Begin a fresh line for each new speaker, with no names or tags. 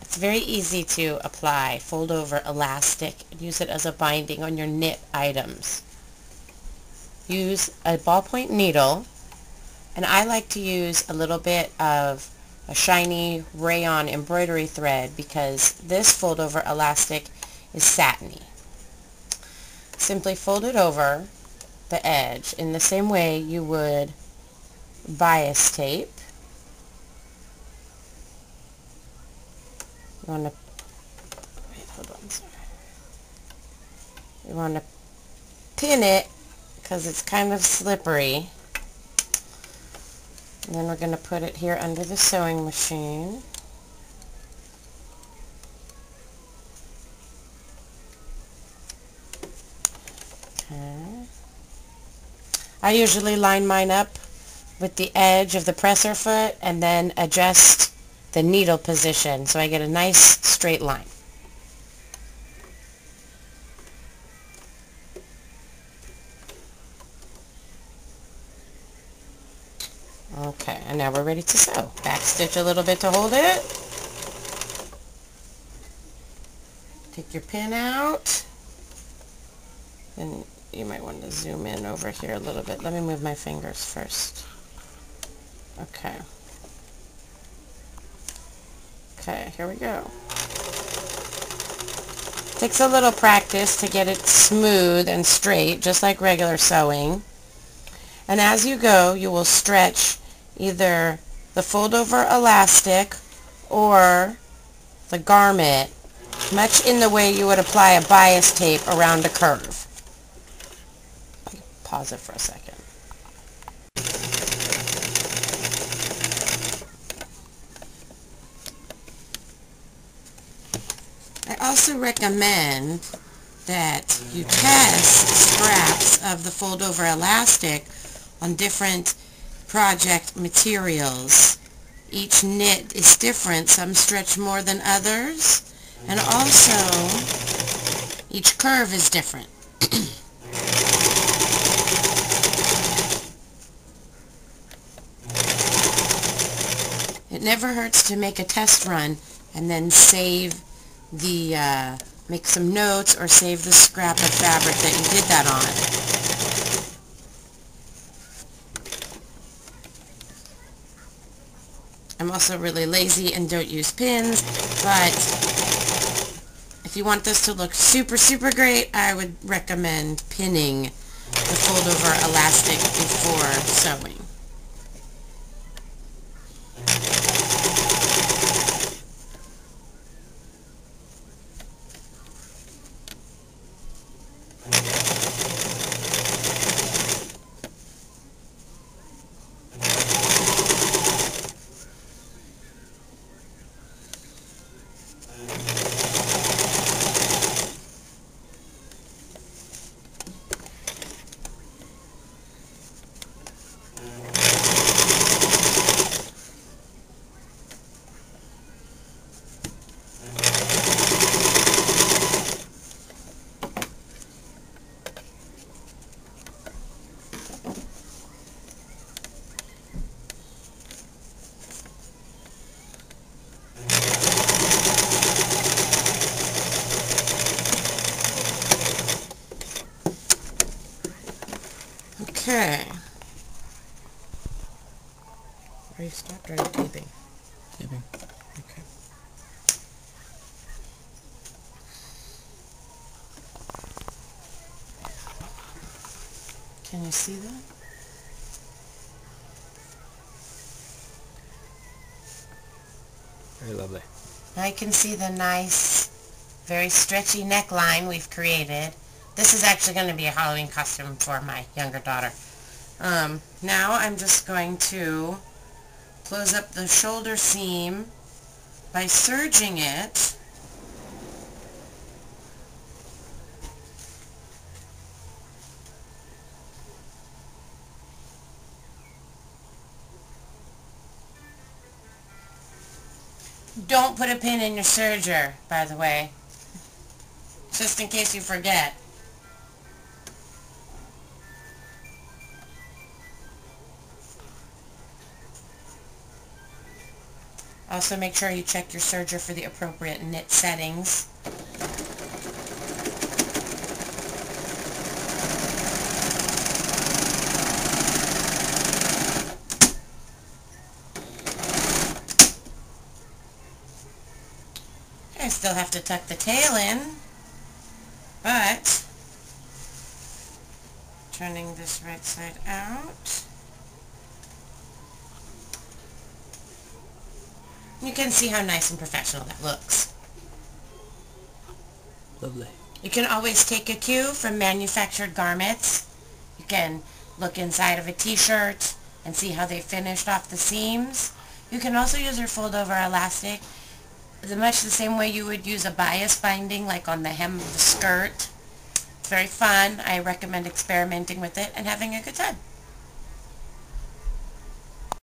It's very easy to apply. Fold over elastic and use it as a binding on your knit items. Use a ballpoint needle, and I like to use a little bit of a shiny rayon embroidery thread because this fold over elastic is satiny. Simply fold it over the edge in the same way you would bias tape. You want to hold on, sorry. You want to pin it because it's kind of slippery. And then we're going to put it here under the sewing machine. Okay. I usually line mine up with the edge of the presser foot and then adjust the needle position so I get a nice straight line. Okay, and now we're ready to sew. Back stitch a little bit to hold it. Take your pin out. And you might want to zoom in over here a little bit. Let me move my fingers first. Okay. Okay, here we go. Takes a little practice to get it smooth and straight, just like regular sewing. And as you go, you will stretch either the fold over elastic or the garment much in the way you would apply a bias tape around a curve. Pause it for a second. I also recommend that you test scraps of the fold over elastic on different project materials. Each knit is different. Some stretch more than others, and also each curve is different. It never hurts to make a test run and then save the make some notes or save the scrap of fabric that you did that on. I'm also really lazy and don't use pins, but if you want this to look super, super great, I would recommend pinning the fold over elastic before sewing. Okay. Are you stopped or are you taping?
Taping.
Okay. Can you see that?
Very lovely.
Now you can see the nice, very stretchy neckline we've created. This is actually going to be a Halloween costume for my younger daughter. Now I'm just going to close up the shoulder seam by serging it. Don't put a pin in your serger, by the way, just in case you forget. Also make sure you check your serger for the appropriate knit settings. I still have to tuck the tail in, but turning this right side out, you can see how nice and professional that looks.
Lovely.
You can always take a cue from manufactured garments. You can look inside of a t-shirt and see how they finished off the seams. You can also use your fold-over elastic much the same way you would use a bias binding, like on the hem of the skirt. It's very fun. I recommend experimenting with it and having a good time.